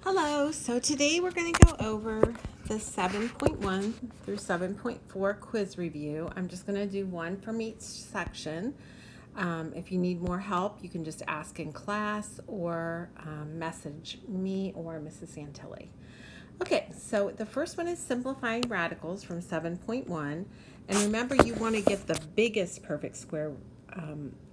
Hello, so today we're going to go over the 7.1 through 7.4 quiz review. I'm just going to do one from each section. If you need more help, you can just ask in class or message me or Mrs. Santilli. Okay, so the first one is simplifying radicals from 7.1. And remember, you want to get the biggest perfect square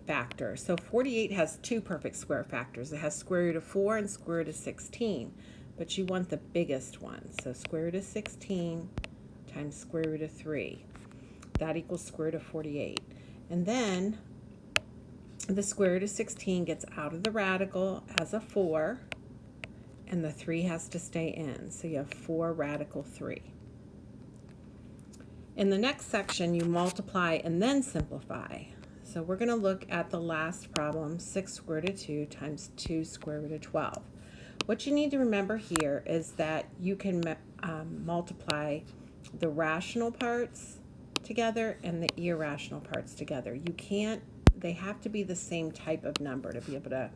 factor. So 48 has two perfect square factors. It has square root of 4 and square root of 16. But you want the biggest one. So square root of 16 times square root of 3. That equals square root of 48. And then the square root of 16 gets out of the radical as a 4. And the 3 has to stay in. So you have 4 radical 3. In the next section, you multiply and then simplify. So we're going to look at the last problem, 6 square root of 2 times 2 square root of 12. What you need to remember here is that you can multiply the rational parts together and the irrational parts together. You can't, they have to be the same type of number to be able to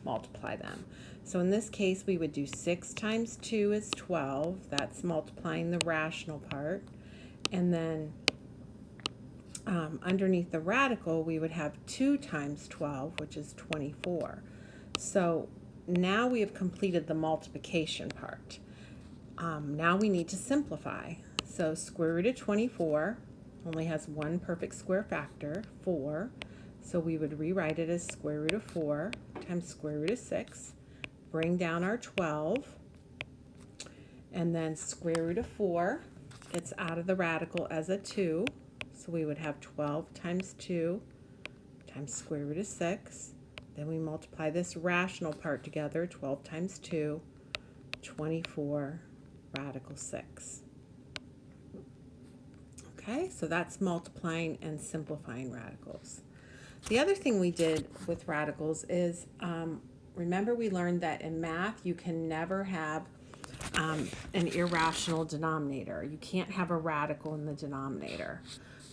multiply them. So in this case, we would do 6 times 2 is 12. That's multiplying the rational part. And then underneath the radical, we would have 2 times 12, which is 24. So now we have completed the multiplication part. Now we need to simplify. So square root of 24 only has one perfect square factor, 4. So we would rewrite it as square root of 4 times square root of 6. Bring down our 12. And then square root of 4 gets out of the radical as a 2. So we would have 12 times 2 times square root of 6. Then we multiply this rational part together, 12 times 2, 24 radical 6. Okay, so that's multiplying and simplifying radicals. The other thing we did with radicals is, remember we learned that in math you can never have an irrational denominator. You can't have a radical in the denominator.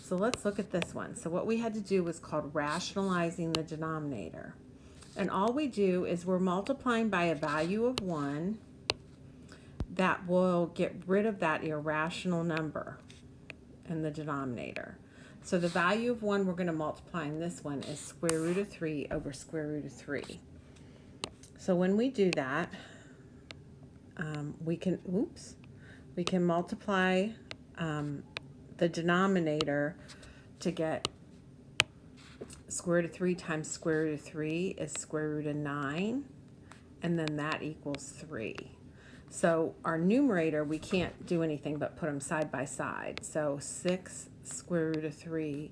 So let's look at this one. So what we had to do was called rationalizing the denominator. And all we do is we're multiplying by a value of 1 that will get rid of that irrational number in the denominator. So the value of 1 we're going to multiply in this one is square root of 3 over square root of 3. So when we do that, we can multiply the denominator to get square root of 3 times square root of 3 is square root of 9, and then that equals 3. So our numerator, we can't do anything but put them side by side. So 6 square root of 3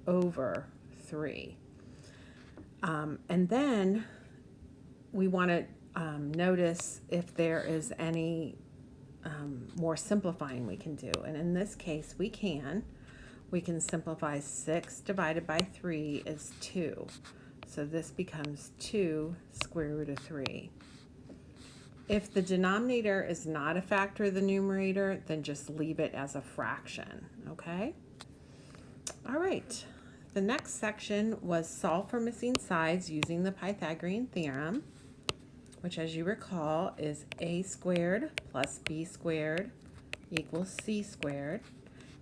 over 3. And then we want to notice if there is any more simplifying we can do. And in this case, we can simplify 6 divided by 3 is 2. So this becomes 2 square root of 3. If the denominator is not a factor of the numerator, then just leave it as a fraction, okay? All right, the next section was solve for missing sides using the Pythagorean theorem, which as you recall is a squared plus b squared equals c squared.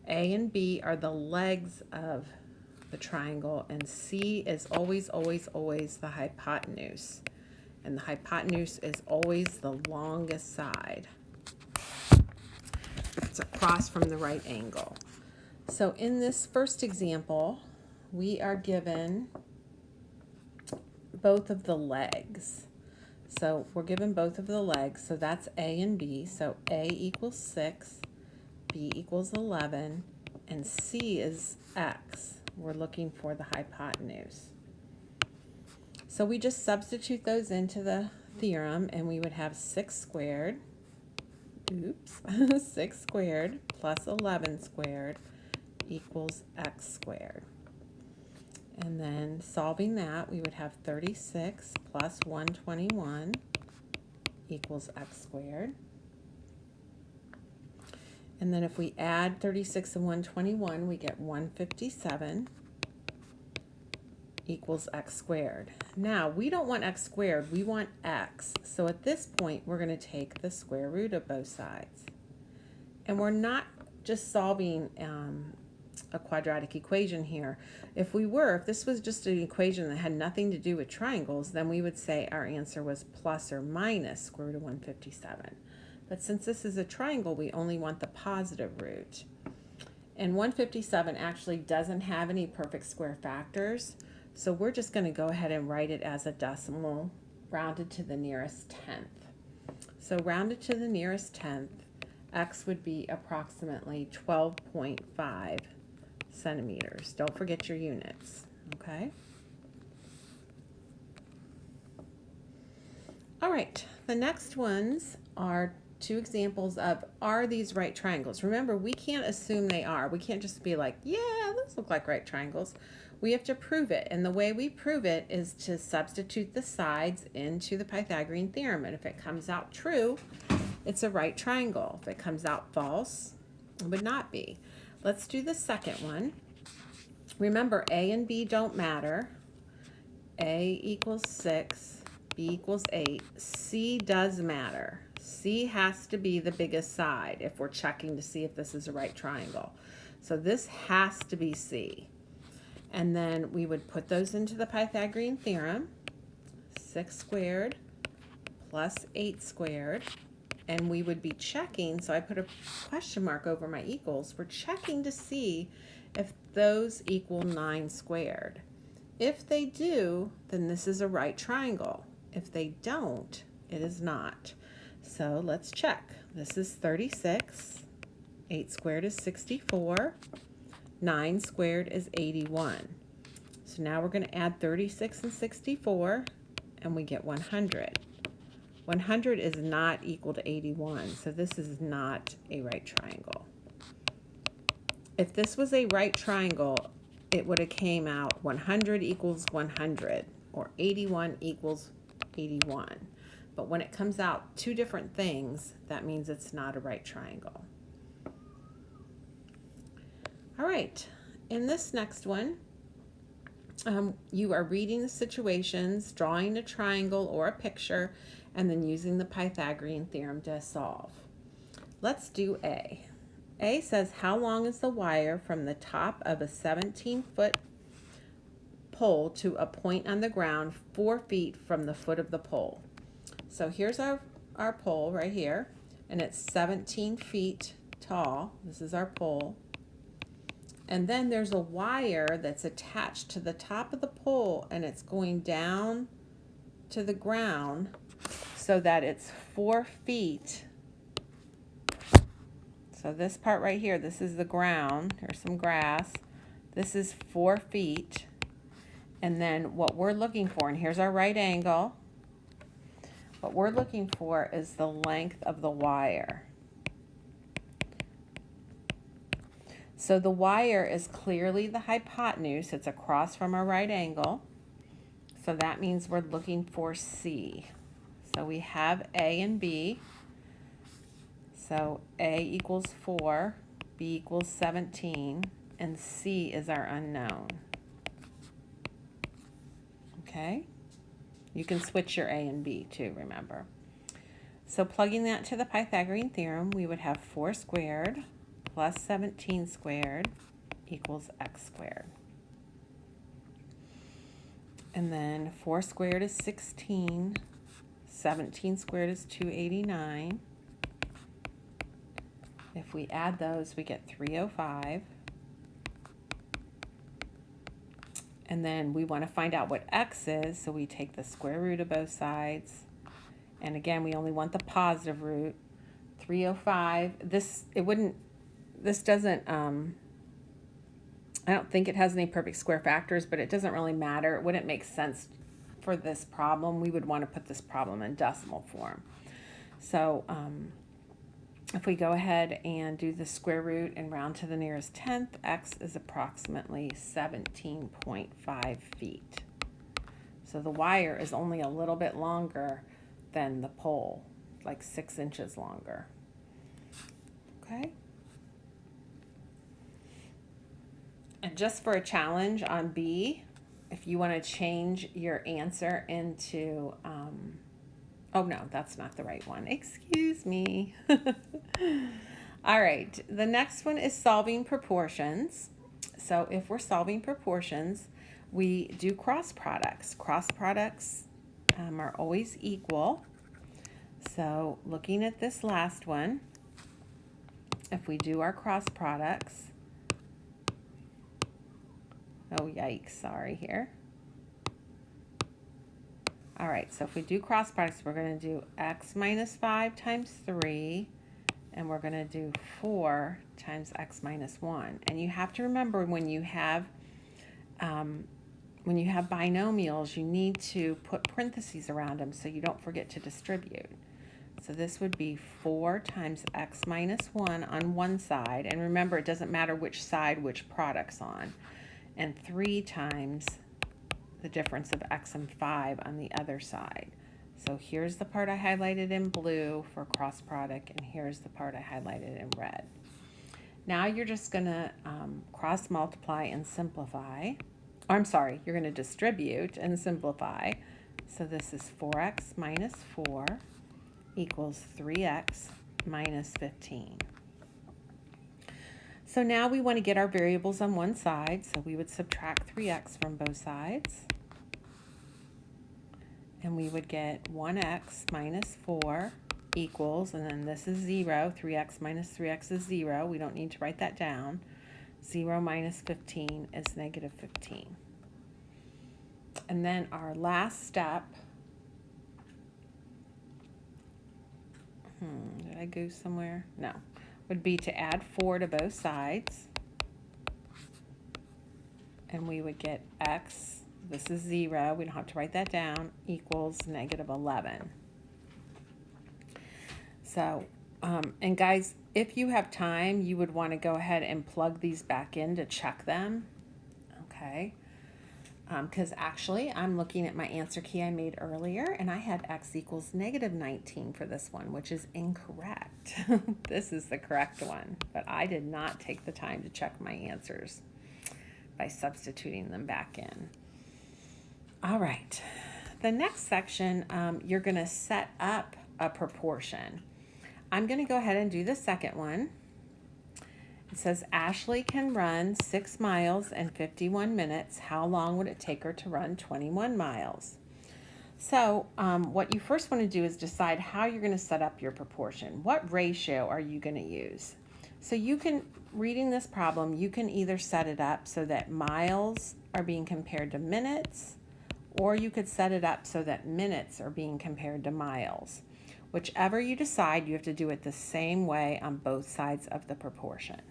A and B are the legs of the triangle, and C is always, always, always the hypotenuse. And the hypotenuse is always the longest side. It's across from the right angle. So in this first example, we are given both of the legs. So we're given both of the legs, so that's A and B. So A equals 6, B equals 11, and C is X. We're looking for the hypotenuse. So we just substitute those into the theorem, and we would have 6 squared, 6 squared plus 11 squared equals X squared. And then solving that, we would have 36 plus 121 equals X squared. And then if we add 36 and 121, we get 157 equals x squared. Now, we don't want x squared, we want x. So at this point, we're going to take the square root of both sides. And we're not just solving a quadratic equation here. If this was just an equation that had nothing to do with triangles, then we would say our answer was plus or minus square root of 157. But since this is a triangle, we only want the positive root. And 157 actually doesn't have any perfect square factors, so we're just going to go ahead and write it as a decimal rounded to the nearest tenth. So rounded to the nearest tenth, x would be approximately 12.5 centimeters. Don't forget your units, okay? All right, the next ones are two examples of, are these right triangles? Remember, we can't assume they are. We can't just be like, yeah, those look like right triangles. We have to prove it, and the way we prove it is to substitute the sides into the Pythagorean theorem, and if it comes out true, it's a right triangle. If it comes out false, it would not be. Let's do the second one. Remember, A and B don't matter. A equals 6, B equals 8. C does matter. C has to be the biggest side if we're checking to see if this is a right triangle. So this has to be C. And then we would put those into the Pythagorean theorem. 6 squared plus 8 squared. And we would be checking, so I put a question mark over my equals. We're checking to see if those equal 9 squared. If they do, then this is a right triangle. If they don't, it is not. So let's check. This is 36. 8 squared is 64. 9 squared is 81. So now we're going to add 36 and 64, and we get 100. 100 is not equal to 81, so this is not a right triangle. If this was a right triangle, it would have came out 100 equals 100, or 81 equals 81. But when it comes out two different things, that means it's not a right triangle. All right, in this next one, you are reading the situations, drawing a triangle or a picture, and then using the Pythagorean theorem to solve. Let's do A. A says, how long is the wire from the top of a 17-foot pole to a point on the ground 4 feet from the foot of the pole? So here's our pole right here, and it's 17 feet tall. This is our pole. And then there's a wire that's attached to the top of the pole, and it's going down to the ground so that it's 4 feet. So this part right here, this is the ground. There's some grass. This is 4 feet. And then what we're looking for, and here's our right angle. What we're looking for is the length of the wire. So the wire is clearly the hypotenuse. It's across from our right angle. So that means we're looking for C. So we have A and B. So A equals 4, B equals 17, and C is our unknown. Okay? You can switch your A and B too, remember. So plugging that to the Pythagorean theorem, we would have 4 squared plus 17 squared equals x squared. And then 4 squared is 16. 17 squared is 289. If we add those, we get 305. And then we want to find out what x is, so we take the square root of both sides. And again, we only want the positive root. 305. This doesn't, I don't think it has any perfect square factors, but it doesn't really matter. It wouldn't make sense for this problem. We would want to put this problem in decimal form. So if we go ahead and do the square root and round to the nearest tenth, x is approximately 17.5 feet. So the wire is only a little bit longer than the pole, like 6 inches longer. Okay? And just for a challenge on B, if you want to change your answer into, oh no, that's not the right one. Excuse me. All right, the next one is solving proportions. So if we're solving proportions, we do cross products. Cross products are always equal. So looking at this last one, if we do our cross products, oh yikes, sorry here. All right, so if we do cross products, we're going to do x minus 5 times 3, and we're going to do 4 times x minus 1. And you have to remember when you have binomials, you need to put parentheses around them so you don't forget to distribute. So this would be 4 times x minus 1 on one side. And remember, it doesn't matter which side which product's on. And 3 times the difference of x and 5 on the other side. So here's the part I highlighted in blue for cross product, and here's the part I highlighted in red. Now you're just going to cross multiply and simplify. Or I'm sorry, you're going to distribute and simplify. So this is 4x minus 4 equals 3x minus 15. So now we want to get our variables on one side, so we would subtract 3x from both sides. And we would get 1x minus 4 equals, and then this is 0. 3x minus 3x is 0. We don't need to write that down. 0 minus 15 is negative 15. And then our last step, did I go somewhere? No. Would be to add 4 to both sides. And we would get x, this is 0, we don't have to write that down, equals negative 11. So, and guys, if you have time, you would want to go ahead and plug these back in to check them. Okay. Because actually I'm looking at my answer key I made earlier, and I had x equals negative 19 for this one, which is incorrect. This is the correct one, but I did not take the time to check my answers by substituting them back in. All right, the next section, you're going to set up a proportion. I'm going to go ahead and do the second one. It says Ashley can run 6 miles in 51 minutes. How long would it take her to run 21 miles? So what you first want to do is decide how you're going to set up your proportion. What ratio are you going to use? So you can, reading this problem, you can either set it up so that miles are being compared to minutes, or you could set it up so that minutes are being compared to miles. Whichever you decide, you have to do it the same way on both sides of the proportion.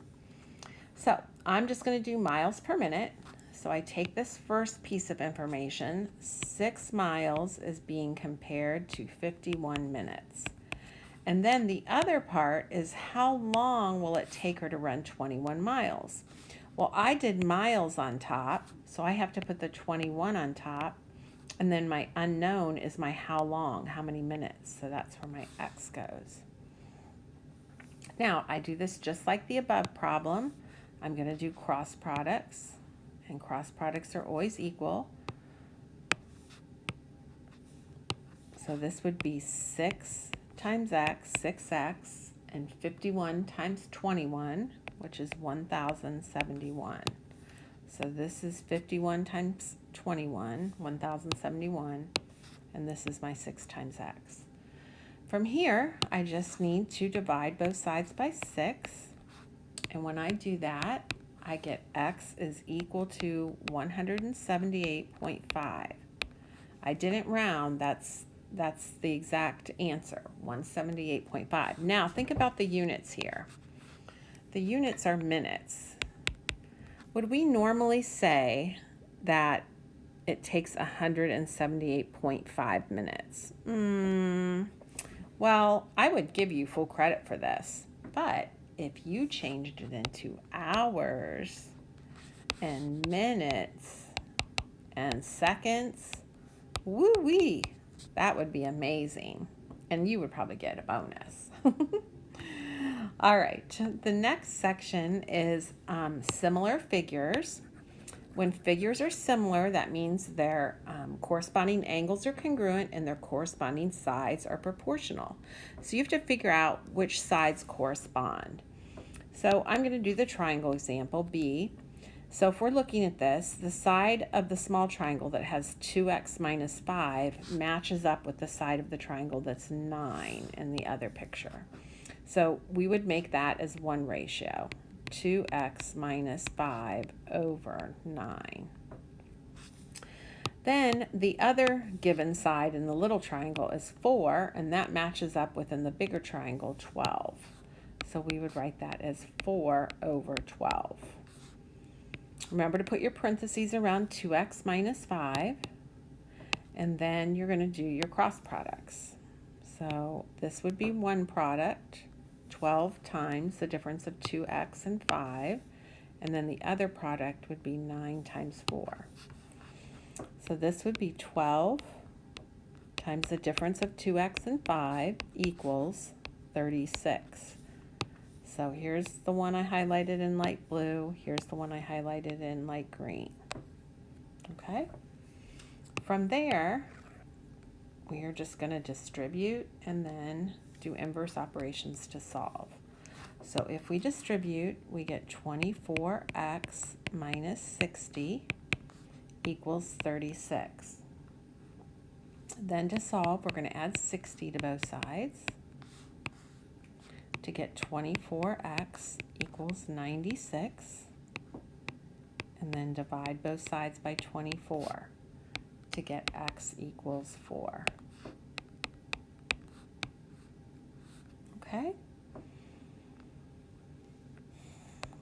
So I'm just going to do miles per minute. So I take this first piece of information, 6 miles is being compared to 51 minutes. And then the other part is how long will it take her to run 21 miles? Well, I did miles on top, so I have to put the 21 on top. And then my unknown is my how long, how many minutes. So that's where my x goes. Now, I do this just like the above problem. I'm going to do cross products, and cross products are always equal. So this would be 6 times x, 6x, and 51 times 21, which is 1,071. So this is 51 times 21, 1,071, and this is my 6 times x. From here, I just need to divide both sides by 6, and when I do that, I get x is equal to 178.5. I didn't round, that's the exact answer, 178.5. Now think about the units here. The units are minutes. Would we normally say that it takes 178.5 minutes? Well, I would give you full credit for this, but if you changed it into hours and minutes and seconds, woo-wee, that would be amazing. And you would probably get a bonus. All right, the next section is similar figures. When figures are similar, that means their corresponding angles are congruent and their corresponding sides are proportional. So you have to figure out which sides correspond. So I'm going to do the triangle example, B. So if we're looking at this, the side of the small triangle that has 2x minus 5 matches up with the side of the triangle that's 9 in the other picture. So we would make that as one ratio, 2x minus 5 over 9. Then the other given side in the little triangle is 4, and that matches up within the bigger triangle, 12. So we would write that as 4 over 12. Remember to put your parentheses around 2x minus 5, and then you're going to do your cross products. So this would be one product, 12 times the difference of 2x and 5, and then the other product would be 9 times 4. So this would be 12 times the difference of 2x and 5 equals 36. So here's the one I highlighted in light blue. Here's the one I highlighted in light green. Okay? From there, we are just going to distribute and then do inverse operations to solve. So if we distribute, we get 24x minus 60 equals 36. Then to solve, we're going to add 60 to both sides to get 24x equals 96, and then divide both sides by 24 to get x equals 4. Okay?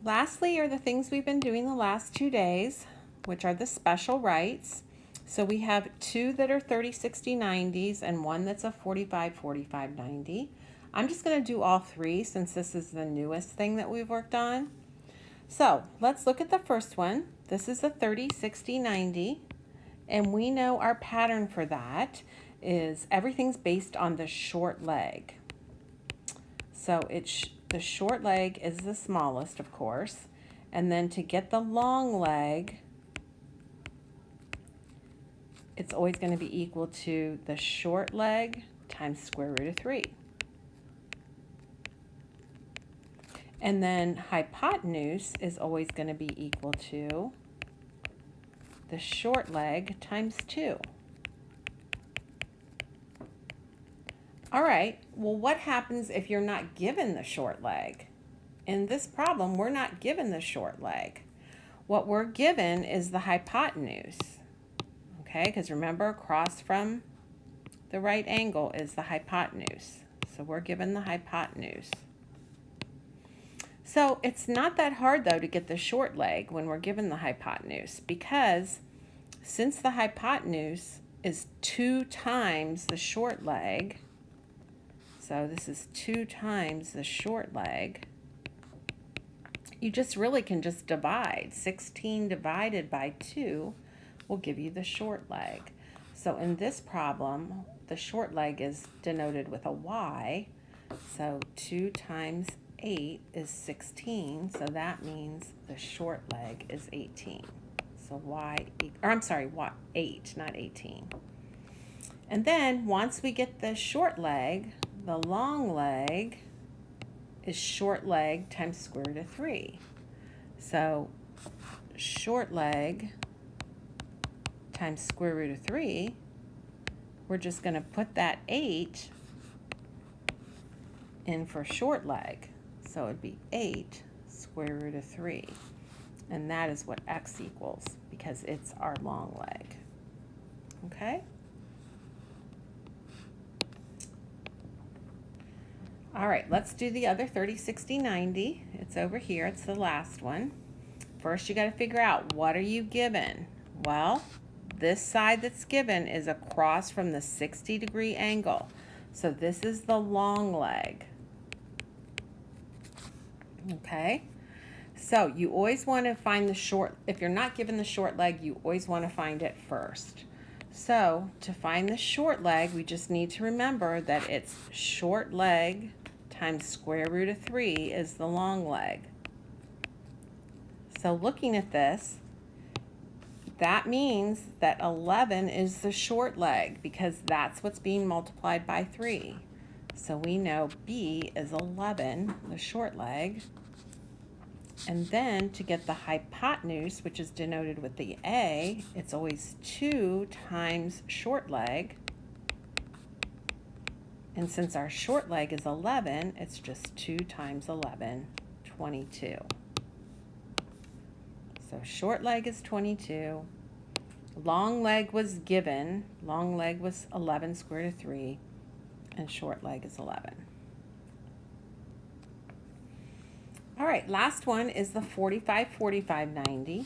Lastly are the things we've been doing the last 2 days, which are the special rights. So we have 2 that are 30, 60, 90s and 1 that's a 45, 45, 90. I'm just going to do all 3 since this is the newest thing that we've worked on. So let's look at the first one. This is a 30, 60, 90. And we know our pattern for that is everything's based on the short leg. So the short leg is the smallest, of course. And then to get the long leg, it's always going to be equal to the short leg times square root of 3. And then hypotenuse is always going to be equal to the short leg times 2. All right, well, what happens if you're not given the short leg? In this problem, we're not given the short leg. What we're given is the hypotenuse, okay? Because remember, across from the right angle is the hypotenuse. So we're given the hypotenuse. So it's not that hard, though, to get the short leg when we're given the hypotenuse, because since the hypotenuse is 2 times the short leg, so this is 2 times the short leg, you just really can just divide. 16 divided by 2 will give you the short leg. So in this problem, the short leg is denoted with a y, so 2 times 8 is 16, so that means the short leg is 18. So y, 8, not 18. And then once we get the short leg, the long leg is short leg times square root of 3. So short leg times square root of 3, we're just going to put that 8 in for short leg. So it would be 8 square root of 3. And that is what x equals because it's our long leg. Okay? All right, let's do the other 30, 60, 90. It's over here. It's the last one. First, you got to figure out, what are you given? Well, this side that's given is across from the 60-degree angle. So this is the long leg. Okay? So you always want to find the short, if you're not given the short leg, you always want to find it first. So to find the short leg, we just need to remember that it's short leg times square root of 3 is the long leg. So looking at this, that means that 11 is the short leg because that's what's being multiplied by 3. So we know B is 11, the short leg. And then to get the hypotenuse, which is denoted with the A, it's always 2 times short leg. And since our short leg is 11, it's just 2 times 11, 22. So short leg is 22. Long leg was given. Long leg was 11 square root of 3. And short leg is 11. All right, last one is the 45, 45, 90.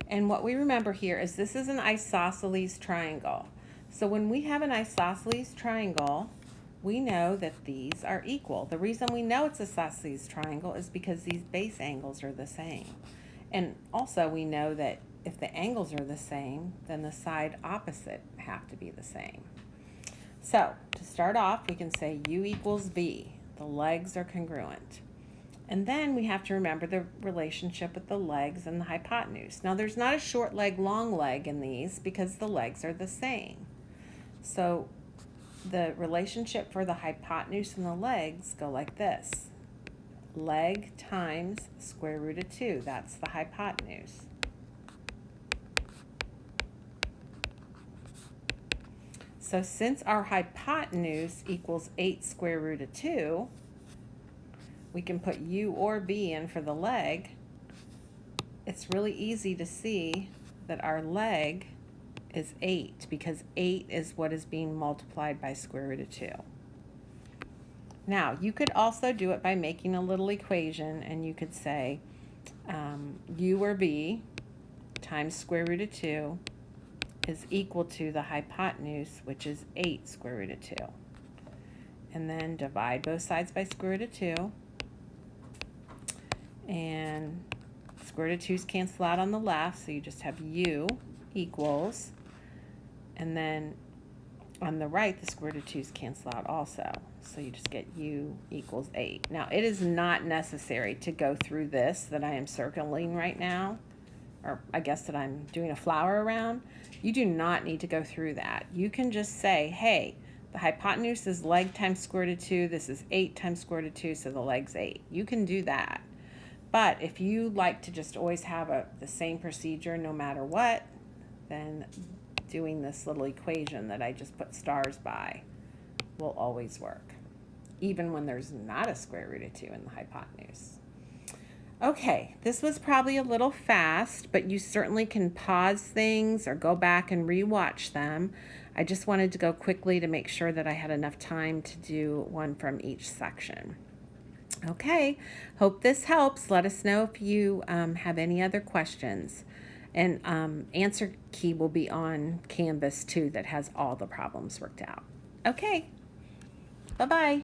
And what we remember here is this is an isosceles triangle. So when we have an isosceles triangle, we know that these are equal. The reason we know it's an isosceles triangle is because these base angles are the same. And also we know that if the angles are the same, then the side opposite have to be the same. So to start off, we can say U equals V. The legs are congruent. And then we have to remember the relationship with the legs and the hypotenuse. Now there's not a short leg, long leg in these because the legs are the same. So the relationship for the hypotenuse and the legs go like this. Leg times square root of 2. That's the hypotenuse. So since our hypotenuse equals 8 square root of 2, we can put U or V in for the leg. It's really easy to see that our leg is 8 because 8 is what is being multiplied by square root of 2. Now, you could also do it by making a little equation, and you could say U or V times square root of 2 is equal to the hypotenuse, which is 8 square root of 2. And then divide both sides by square root of 2. And square root of 2's cancel out on the left, so you just have U equals. And then on the right, the square root of 2's cancel out also. So you just get U equals 8. Now, it is not necessary to go through this that I am circling right now, or I guess that I'm doing a flower around. You do not need to go through that. You can just say, hey, the hypotenuse is leg times square root of 2. This is 8 times square root of 2, so the leg's 8. You can do that. But if you like to just always have the same procedure no matter what, then doing this little equation that I just put stars by will always work, even when there's not a square root of 2 in the hypotenuse. Okay, this was probably a little fast, but you certainly can pause things or go back and rewatch them. I just wanted to go quickly to make sure that I had enough time to do one from each section. Okay, hope this helps. Let us know if you have any other questions. And answer key will be on Canvas too, that has all the problems worked out. Okay, bye-bye.